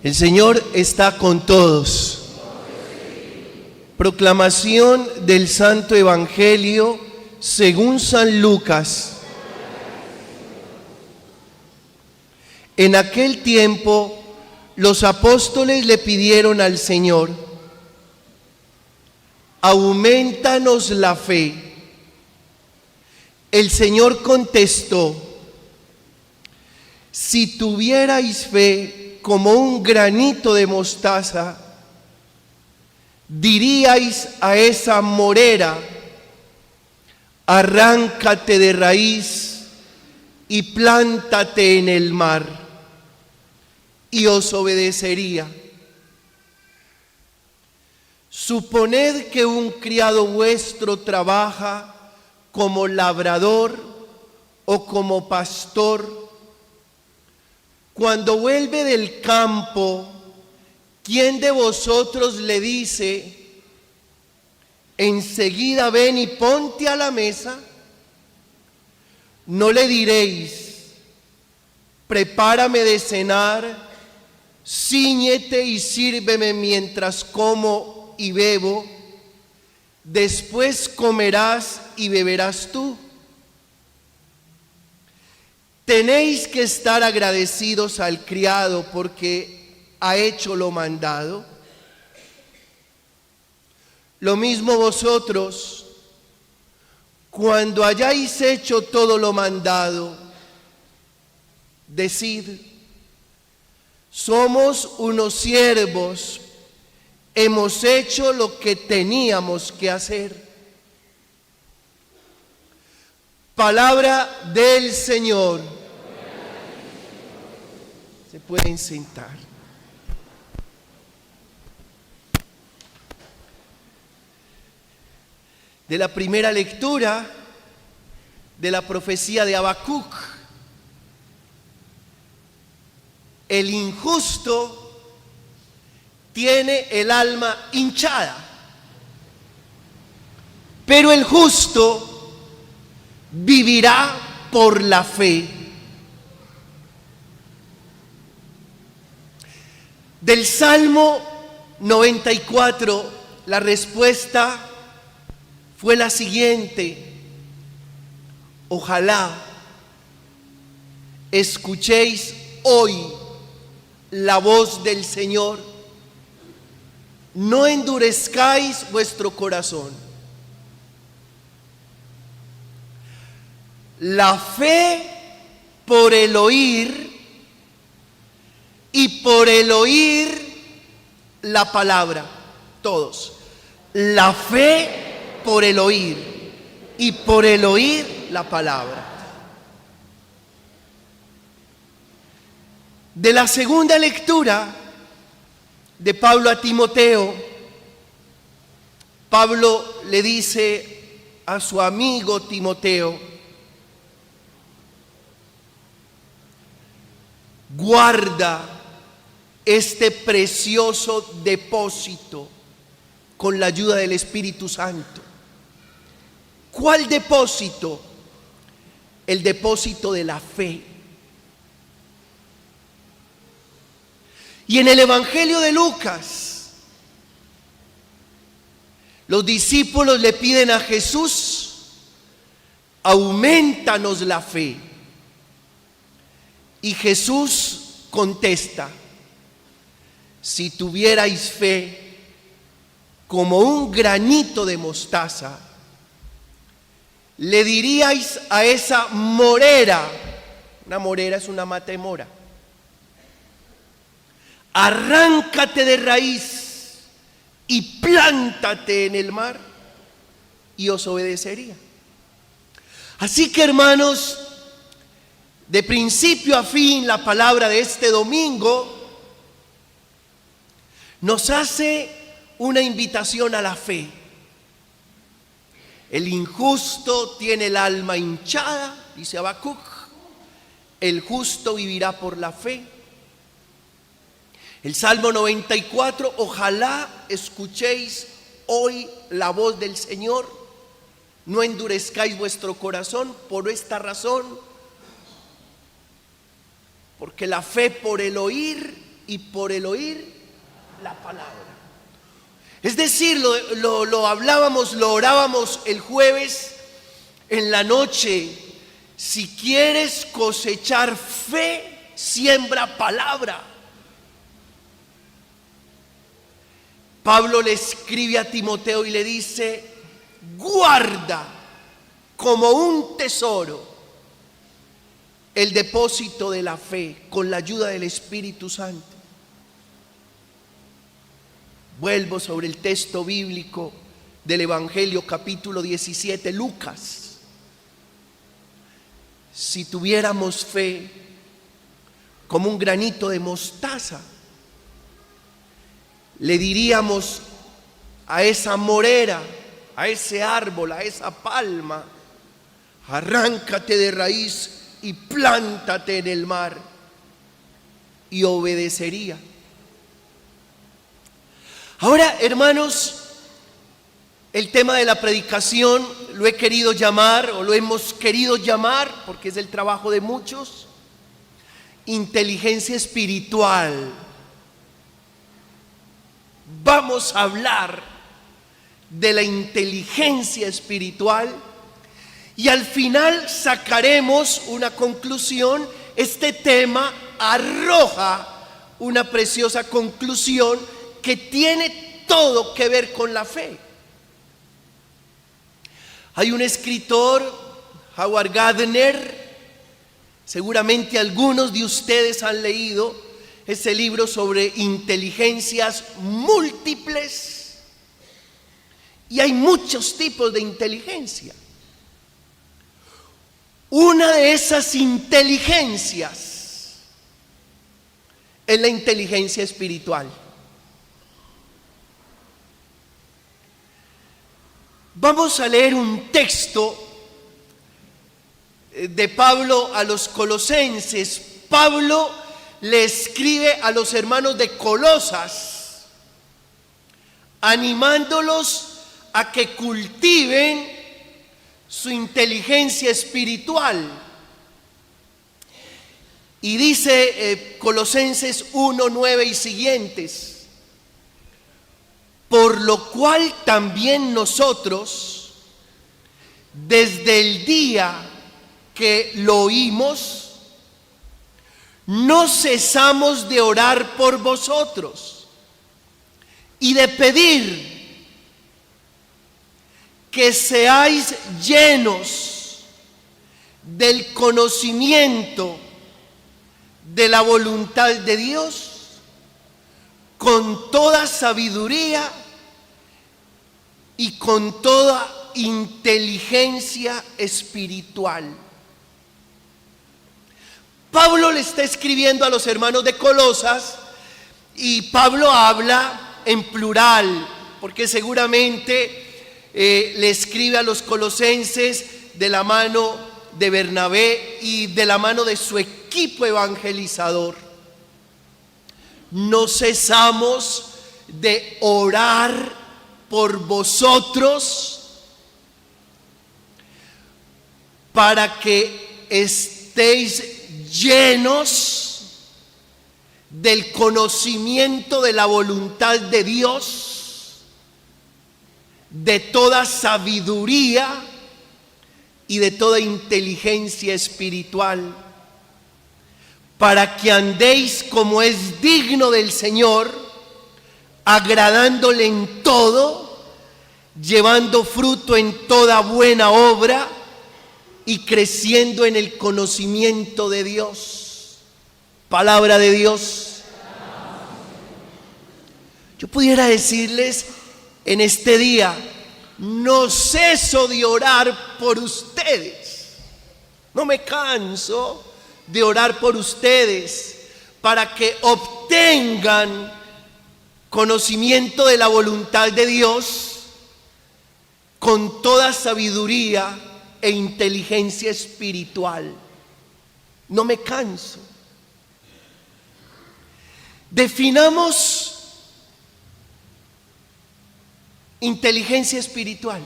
El Señor está con todos. Proclamación del Santo Evangelio según San Lucas. En aquel tiempo, los apóstoles le pidieron al Señor: aumentanos la fe. El Señor contestó: si tuvierais fe como un granito de mostaza, diríais a esa morera: arráncate de raíz y plántate en el mar, y os obedecería. Suponed que un criado vuestro trabaja como labrador o como pastor. Cuando vuelve del campo, ¿quién de vosotros le dice: enseguida ven y ponte a la mesa? No le diréis: prepárame de cenar, cíñete y sírveme mientras como y bebo, después comerás y beberás tú. Tenéis que estar agradecidos al criado porque ha hecho lo mandado. Lo mismo vosotros, cuando hayáis hecho todo lo mandado, decid: somos unos siervos, hemos hecho lo que teníamos que hacer. Palabra del Señor. Se pueden sentar. De la primera lectura de la profecía de Habacuc. El injusto tiene el alma hinchada, pero el justo vivirá por la fe. Del Salmo 94, la respuesta fue la siguiente: ojalá escuchéis hoy la voz del Señor, no endurezcáis vuestro corazón. La fe por el oír, y por el oír la palabra. Todos. La fe por el oír, y por el oír la palabra. De la segunda lectura de Pablo a Timoteo, Pablo le dice a su amigo Timoteo: guarda este precioso depósito con la ayuda del Espíritu Santo. ¿Cuál depósito? El depósito de la fe. Y en el Evangelio de Lucas, los discípulos le piden a Jesús: aumentanos la fe. Y Jesús contesta: si tuvierais fe como un granito de mostaza, le diríais a esa morera, una morera es una mata de mora, arráncate de raíz y plántate en el mar, y os obedecería. Así que, hermanos, de principio a fin, la palabra de este domingo nos hace una invitación a la fe. El injusto tiene el alma hinchada, dice Habacuc. El justo vivirá por la fe. El Salmo 94, ojalá escuchéis hoy la voz del Señor, no endurezcáis vuestro corazón. Por esta razón, porque la fe por el oír y por el oír la palabra. Es decir, lo hablábamos, lo orábamos el jueves en la noche. Si quieres cosechar fe, siembra palabra. Pablo le escribe a Timoteo y le dice: guarda como un tesoro el depósito de la fe con la ayuda del Espíritu Santo. Vuelvo sobre el texto bíblico del Evangelio, capítulo 17, Lucas. Si tuviéramos fe como un granito de mostaza, le diríamos a esa morera, a ese árbol, a esa palma: arráncate de raíz y plántate en el mar, y obedecería. Ahora, hermanos, el tema de la predicación lo he querido llamar, o lo hemos querido llamar, porque es el trabajo de muchos, inteligencia espiritual. Vamos a hablar de la inteligencia espiritual y al final sacaremos una conclusión. Este tema arroja una preciosa conclusión que tiene todo que ver con la fe. Hay un escritor, Howard Gardner, seguramente algunos de ustedes han leído ese libro sobre inteligencias múltiples, y hay muchos tipos de inteligencia. Una de esas inteligencias es la inteligencia espiritual. Vamos a leer un texto de Pablo a los Colosenses. Pablo le escribe a los hermanos de Colosas, animándolos a que cultiven su inteligencia espiritual. Y dice Colosenses 1:9 y siguientes: por lo cual también nosotros, desde el día que lo oímos, no cesamos de orar por vosotros y de pedir que seáis llenos del conocimiento de la voluntad de Dios, con toda sabiduría y con toda inteligencia espiritual. Pablo le está escribiendo a los hermanos de Colosas, y Pablo habla en plural, porque seguramente le escribe a los colosenses de la mano de Bernabé y de la mano de su equipo evangelizador. No cesamos de orar por vosotros para que estéis llenos del conocimiento de la voluntad de Dios, de toda sabiduría y de toda inteligencia espiritual, para que andéis como es digno del Señor, agradándole en todo, llevando fruto en toda buena obra y creciendo en el conocimiento de Dios. Palabra de Dios. Yo pudiera decirles en este día: no ceso de orar por ustedes, no me canso de orar por ustedes para que obtengan conocimiento de la voluntad de Dios con toda sabiduría e inteligencia espiritual. No me canso. Definamos inteligencia espiritual,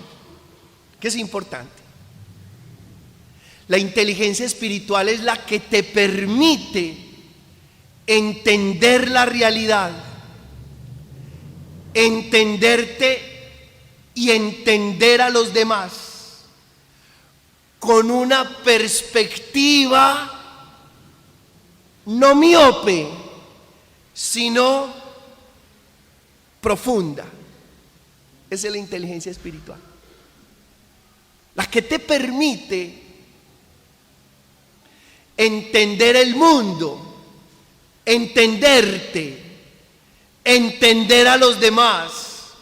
que es importante. La inteligencia espiritual es la que te permite entender la realidad, entenderte y entender a los demás con una perspectiva no miope, sino profunda. Esa es la inteligencia espiritual, la que te permite entender el mundo, entenderte, entender a los demás,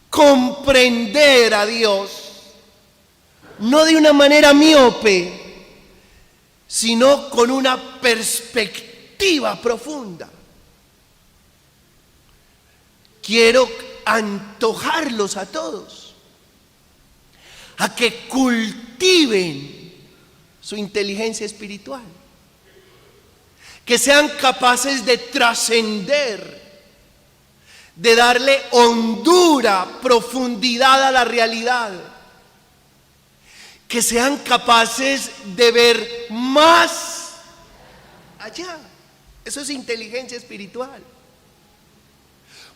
comprender a Dios, no de una manera miope, sino con una perspectiva profunda. Quiero antojarlos a todos a que cultiven su inteligencia espiritual, que sean capaces de trascender, de darle hondura, profundidad a la realidad, que sean capaces de ver más allá. Eso es inteligencia espiritual.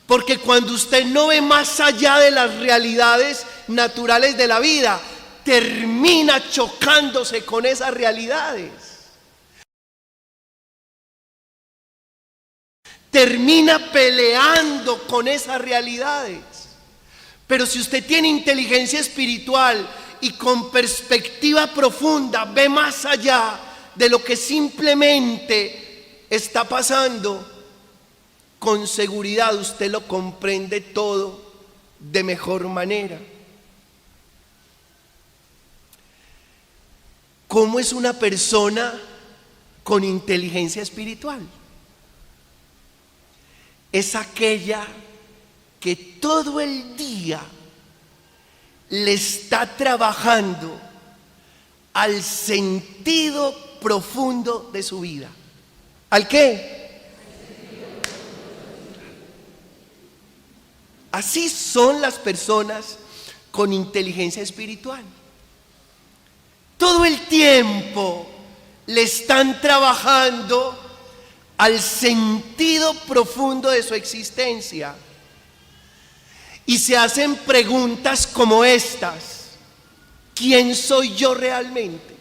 Porque cuando usted no ve más allá de las realidades naturales de la vida, termina chocándose con esas realidades. Termina peleando con esas realidades. Pero si usted tiene inteligencia espiritual y con perspectiva profunda ve más allá de lo que simplemente está pasando, con seguridad usted lo comprende todo de mejor manera. ¿Cómo es una persona con inteligencia espiritual? Es aquella que todo el día le está trabajando al sentido profundo de su vida. ¿Al qué? Así son las personas con inteligencia espiritual. Todo el tiempo le están trabajando al sentido profundo de su existencia y se hacen preguntas como estas: ¿quién soy yo realmente?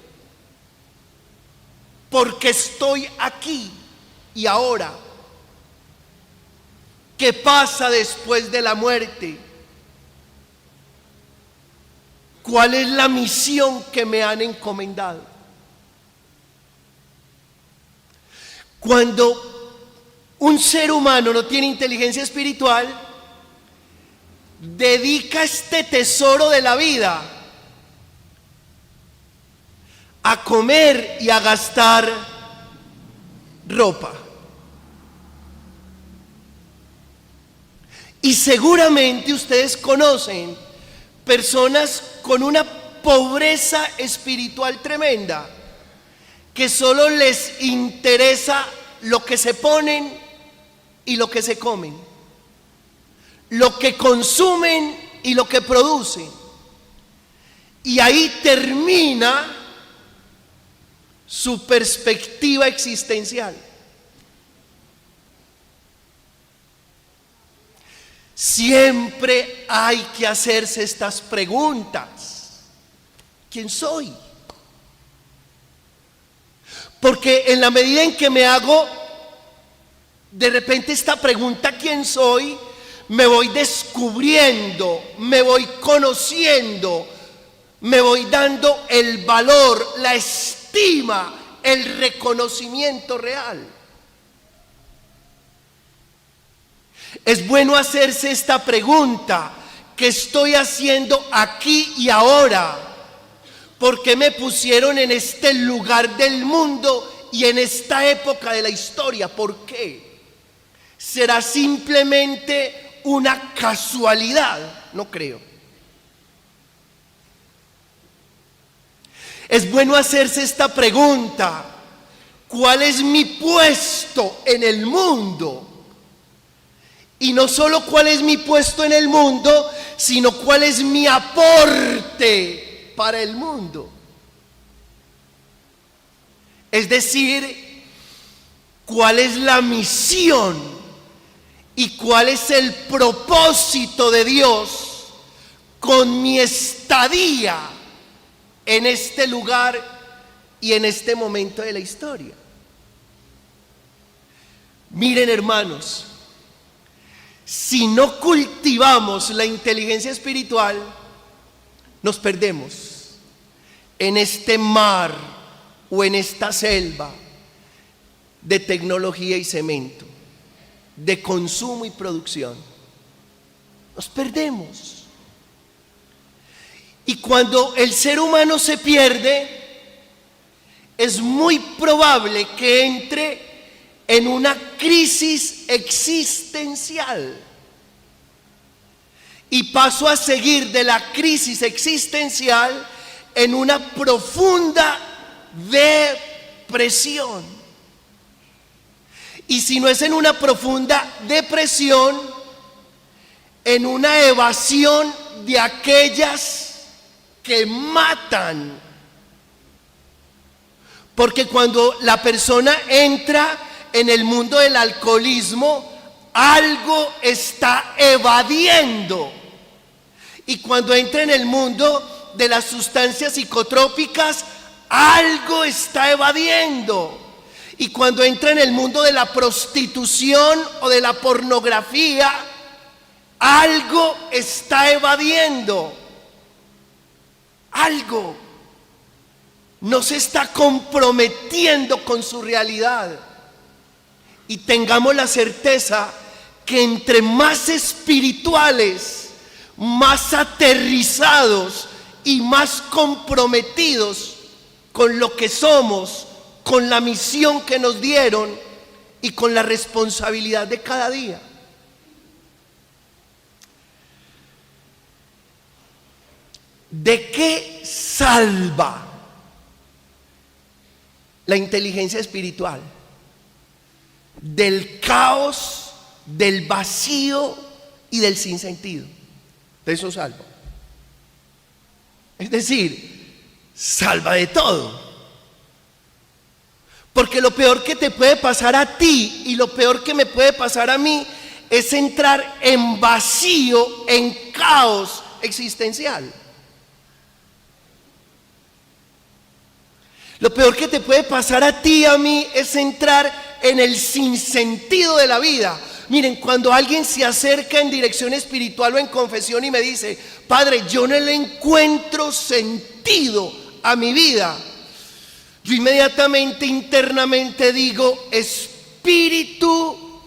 ¿Por qué estoy aquí y ahora? ¿Qué pasa después de la muerte? ¿Cuál es la misión que me han encomendado? Cuando un ser humano no tiene inteligencia espiritual, dedica este tesoro de la vida a comer y a gastar ropa. Y seguramente ustedes conocen personas con una pobreza espiritual tremenda, que solo les interesa lo que se ponen y lo que se comen, lo que consumen y lo que producen. Y ahí termina su perspectiva existencial. Siempre hay que hacerse estas preguntas: ¿quién soy? Porque en la medida en que me hago de repente esta pregunta, ¿quién soy?, me voy descubriendo, me voy conociendo, me voy dando el valor, la estima, el reconocimiento real. Es bueno hacerse esta pregunta: ¿qué estoy haciendo aquí y ahora? ¿Por qué me pusieron en este lugar del mundo y en esta época de la historia? ¿Por qué? ¿Será simplemente una casualidad? No creo. Es bueno hacerse esta pregunta: ¿cuál es mi puesto en el mundo? Y no solo cuál es mi puesto en el mundo, sino cuál es mi aporte para el mundo. Es decir, cuál es la misión y cuál es el propósito de Dios con mi estadía en este lugar y en este momento de la historia. Miren, hermanos, si no cultivamos la inteligencia espiritual, nos perdemos en este mar o en esta selva de tecnología y cemento, de consumo y producción. Nos perdemos. Y cuando el ser humano se pierde, es muy probable que entre en una crisis existencial. Y paso a seguir de la crisis existencial en una profunda depresión. Y si no es en una profunda depresión, en una evasión de aquellas que matan. Porque cuando la persona entra en el mundo del alcoholismo, algo está evadiendo. Y cuando entra en el mundo de las sustancias psicotrópicas, algo está evadiendo. Y cuando entra en el mundo de la prostitución o de la pornografía, algo está evadiendo. Algo no se está comprometiendo con su realidad. Y tengamos la certeza que entre más espirituales, más aterrizados y más comprometidos con lo que somos, con la misión que nos dieron y con la responsabilidad de cada día. ¿De qué salva la inteligencia espiritual? Del caos, del vacío y del sinsentido. De eso salva. Es decir, salva de todo. Porque lo peor que te puede pasar a ti y lo peor que me puede pasar a mí es entrar en vacío, en caos existencial. Lo peor que te puede pasar a ti y a mí es entrar en el sinsentido de la vida. Miren, cuando alguien se acerca en dirección espiritual o en confesión y me dice: Padre, yo no le encuentro sentido a mi vida, yo inmediatamente internamente digo: Espíritu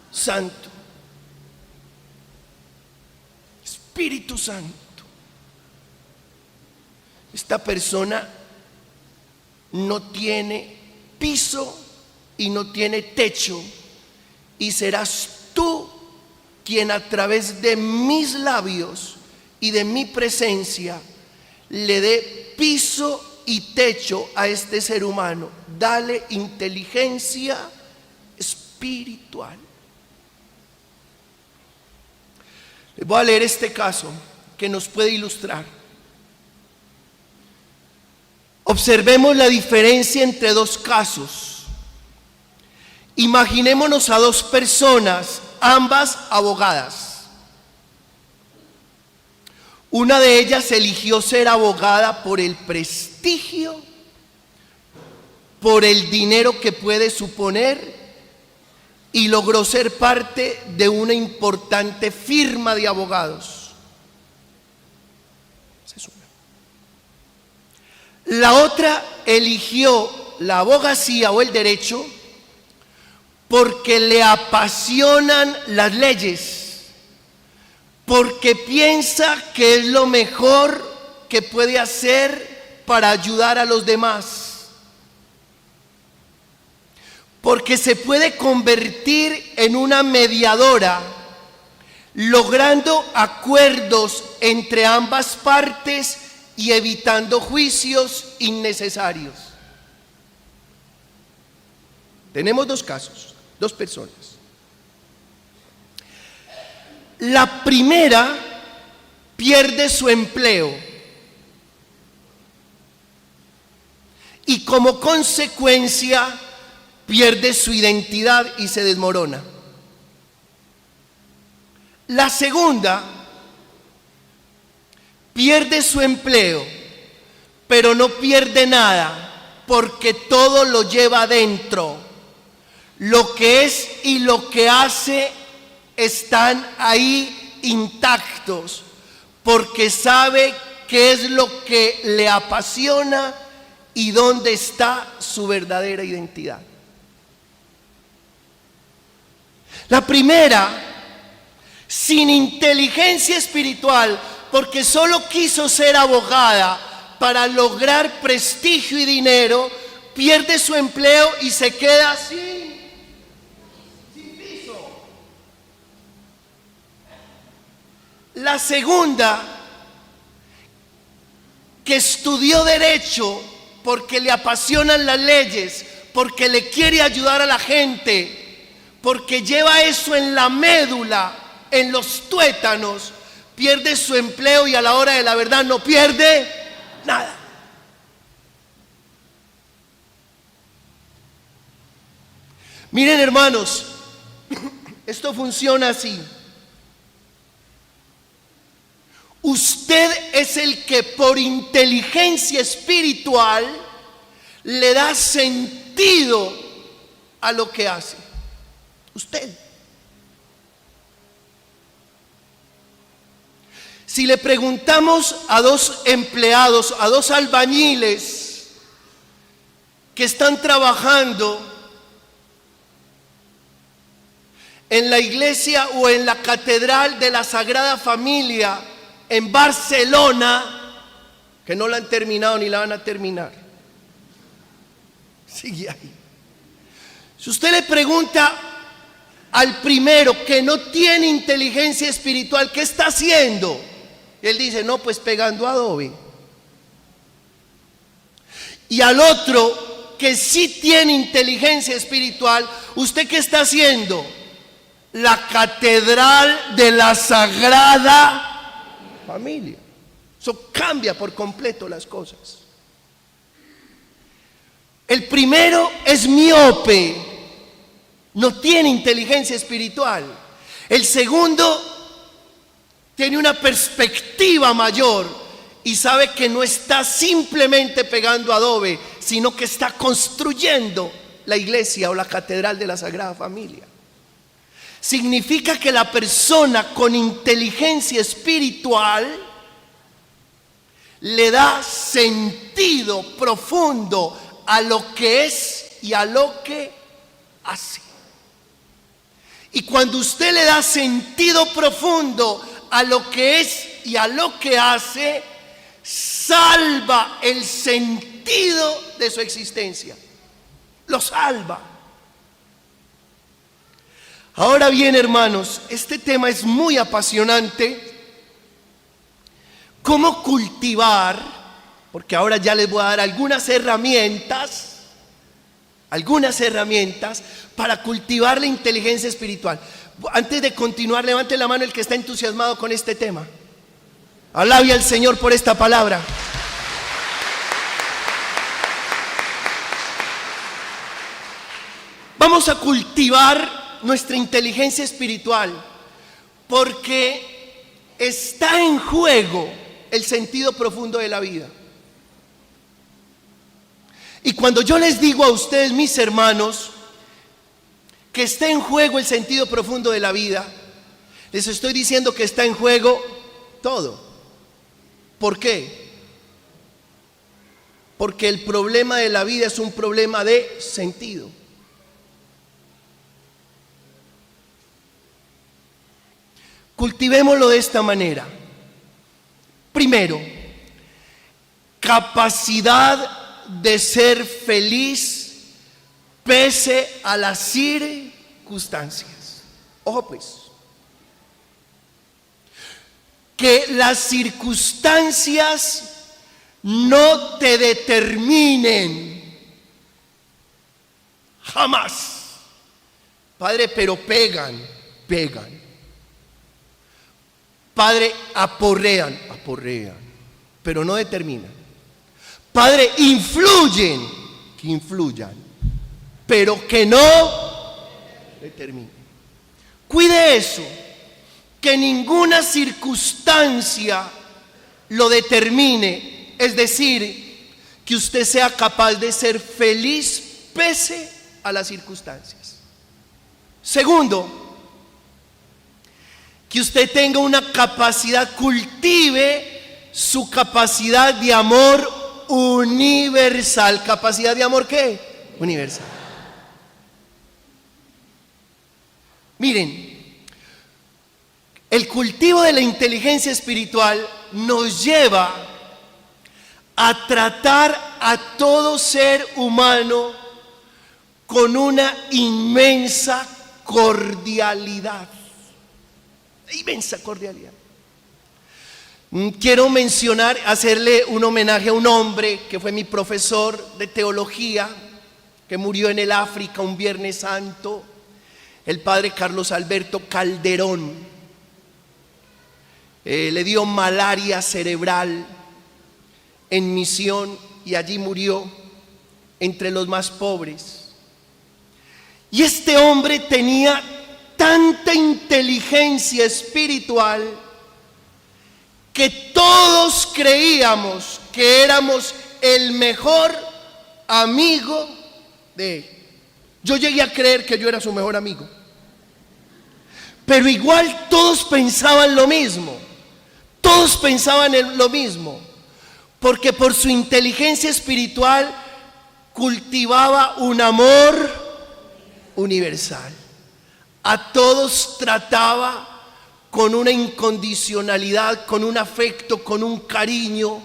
Santo. Espíritu Santo. Esta persona no tiene piso y no tiene techo, y serás tú quien a través de mis labios y de mi presencia le dé piso y techo a este ser humano. Dale inteligencia espiritual. Les voy a leer este caso que nos puede ilustrar. Observemos la diferencia entre dos casos. Imaginémonos a dos personas, ambas abogadas. Una de ellas eligió ser abogada por el prestigio, por el dinero que puede suponer, y logró ser parte de una importante firma de abogados. La otra eligió la abogacía o el derecho porque le apasionan las leyes, porque piensa que es lo mejor que puede hacer para ayudar a los demás, porque se puede convertir en una mediadora, logrando acuerdos entre ambas partes y evitando juicios innecesarios. Tenemos dos casos, dos personas. La primera pierde su empleo y como consecuencia pierde su identidad y se desmorona. La segunda, pierde su empleo, pero no pierde nada, porque todo lo lleva adentro. Lo que es y lo que hace están ahí intactos, porque sabe qué es lo que le apasiona y dónde está su verdadera identidad. La primera, sin inteligencia espiritual, porque solo quiso ser abogada para lograr prestigio y dinero, pierde su empleo y se queda sin piso. La segunda, que estudió derecho porque le apasionan las leyes, porque le quiere ayudar a la gente, porque lleva eso en la médula, en los tuétanos, pierde su empleo y a la hora de la verdad no pierde nada. Miren, hermanos, esto funciona así. Usted es el que por inteligencia espiritual le da sentido a lo que hace. Usted. Si le preguntamos a dos empleados, a dos albañiles que están trabajando en la iglesia o en la catedral de la Sagrada Familia en Barcelona, que no la han terminado ni la van a terminar, sigue ahí. Si usted le pregunta al primero que no tiene inteligencia espiritual, ¿qué está haciendo? Él dice, no, pues pegando adobe. Y al otro que sí tiene inteligencia espiritual, ¿usted qué está haciendo? La catedral de la Sagrada Familia. Eso cambia por completo las cosas. El primero es miope, no tiene inteligencia espiritual. El segundo tiene una perspectiva mayor y sabe que no está simplemente pegando adobe, sino que está construyendo la iglesia o la catedral de la Sagrada Familia. Significa que la persona con inteligencia espiritual le da sentido profundo a lo que es y a lo que hace. Y cuando usted le da sentido profundo a lo que es y a lo que hace, salva el sentido de su existencia. Lo salva. Ahora bien, hermanos, este tema es muy apasionante. ¿Cómo cultivar? Porque ahora ya les voy a dar algunas herramientas para cultivar la inteligencia espiritual. Antes de continuar, levante la mano el que está entusiasmado con este tema. Alabe al Señor por esta palabra. Vamos a cultivar nuestra inteligencia espiritual, porque está en juego el sentido profundo de la vida. Y cuando yo les digo a ustedes, mis hermanos, que está en juego el sentido profundo de la vida, les estoy diciendo que está en juego todo. ¿Por qué? Porque el problema de la vida es un problema de sentido. Cultivémoslo de esta manera. Primero, capacidad de ser feliz pese a las circunstancias. Ojo pues, que las circunstancias no te determinen jamás. Padre, pero pegan. Padre, aporrean, pero no determinan. Padre, influyen, que influyan. pero que no determine. Cuide eso, que ninguna circunstancia lo determine, es decir, que usted sea capaz de ser feliz pese a las circunstancias. Segundo, que usted tenga una capacidad, cultive su capacidad de amor universal. ¿Capacidad de amor qué? Universal. Miren, el cultivo de la inteligencia espiritual nos lleva a tratar a todo ser humano con una inmensa cordialidad. Inmensa cordialidad. Quiero mencionar, hacerle un homenaje a un hombre que fue mi profesor de teología, que murió en el África un Viernes Santo, el padre Carlos Alberto Calderón. Le dio malaria cerebral en misión y allí murió entre los más pobres. Y este hombre tenía tanta inteligencia espiritual que todos creíamos que éramos el mejor amigo de él. Yo llegué a creer que yo era su mejor amigo, pero igual todos pensaban lo mismo, todos pensaban en lo mismo, porque por su inteligencia espiritual cultivaba un amor universal. A todos trataba con una incondicionalidad, con un afecto, con un cariño,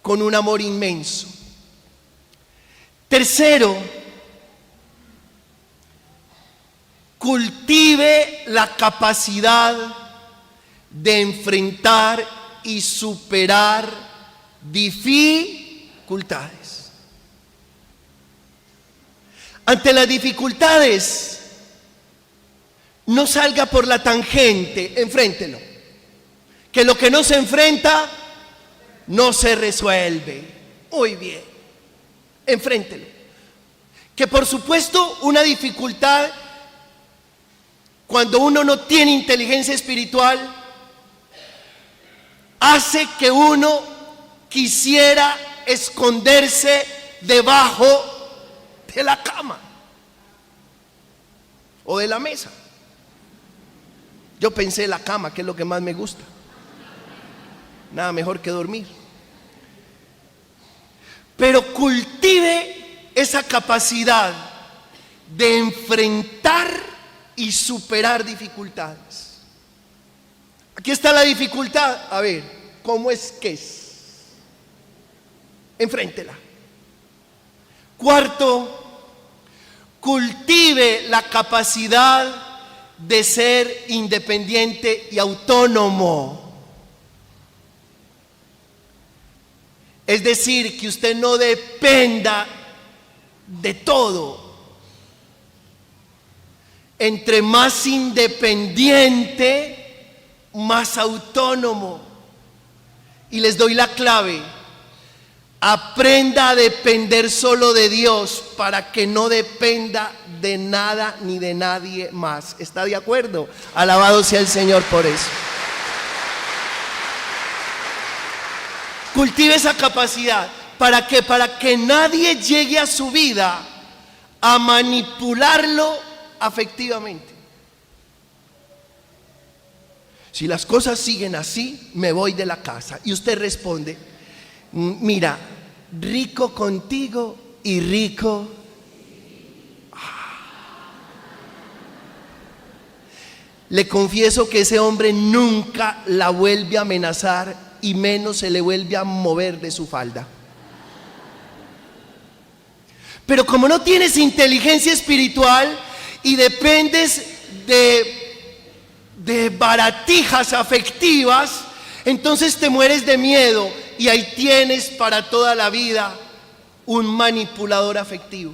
con un amor inmenso. Tercero, cultive la capacidad de enfrentar y superar dificultades. Ante las dificultades, no salga por la tangente, enfréntelo. Que lo que no se enfrenta, no se resuelve. Muy bien, enfréntelo. Que por supuesto una dificultad, cuando uno no tiene inteligencia espiritual, hace que uno quisiera esconderse debajo de la cama o de la mesa. Yo pensé la cama, que es lo que más me gusta. Nada mejor que dormir. Pero cultive esa capacidad de enfrentar y superar dificultades. Aquí está la dificultad. A ver, ¿cómo es que es? Enfréntela. Cuarto, cultive la capacidad de ser independiente y autónomo. Es decir, que usted no dependa de todo. Entre más independiente, más autónomo. Y les doy la clave: aprenda a depender solo de Dios para que no dependa de nada ni de nadie más. ¿Está de acuerdo? Alabado sea el Señor por eso. Cultive esa capacidad. ¿Para qué? Para que nadie llegue a su vida a manipularlo afectivamente. Si las cosas siguen así, me voy de la casa. Y usted responde: mira, rico contigo y rico. Le confieso que ese hombre nunca la vuelve a amenazar y menos se le vuelve a mover de su falda. Pero como no tienes inteligencia espiritual y dependes de baratijas afectivas, entonces te mueres de miedo y ahí tienes para toda la vida un manipulador afectivo.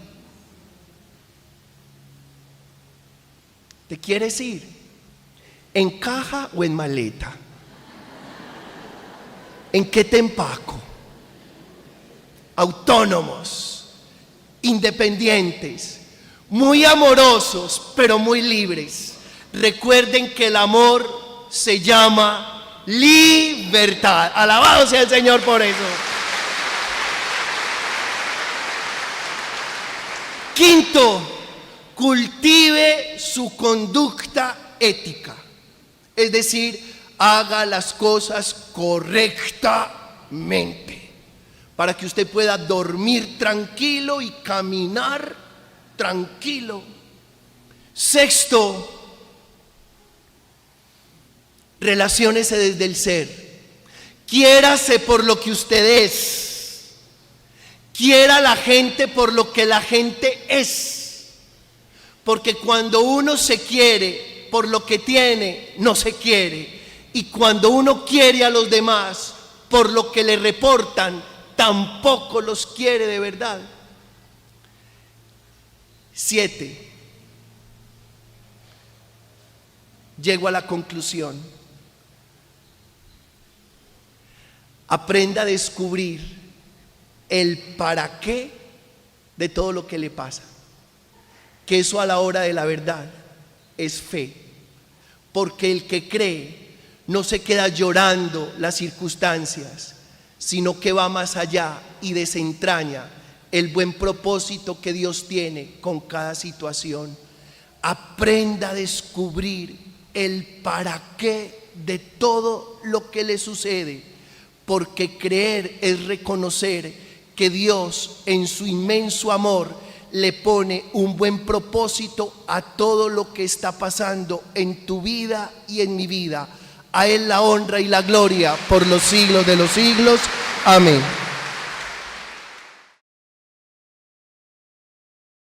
¿Te quieres ir? ¿En caja o en maleta? ¿En qué te empaco? Autónomos. independientes, muy amorosos, pero muy libres. Recuerden que el amor se llama libertad. Alabado sea el Señor por eso. Quinto, cultive su conducta ética. Es decir, haga las cosas correctamente para que usted pueda dormir tranquilo y caminar tranquilo. Sexto, relaciónese desde el ser. Quiérase por lo que usted es. Quiera a la gente por lo que la gente es. Porque cuando uno se quiere por lo que tiene, no se quiere. Y cuando uno quiere a los demás por lo que le reportan, tampoco los quiere de verdad. 7. Llego a la conclusión. Aprenda a descubrir el para qué de todo lo que le pasa. Que eso a la hora de la verdad es fe. Porque el que cree no se queda llorando las circunstancias, sino que va más allá y desentraña el buen propósito que Dios tiene con cada situación. Aprenda a descubrir el para qué de todo lo que le sucede, porque creer es reconocer que Dios en su inmenso amor le pone un buen propósito a todo lo que está pasando en tu vida y en mi vida. A Él la honra y la gloria por los siglos de los siglos. Amén.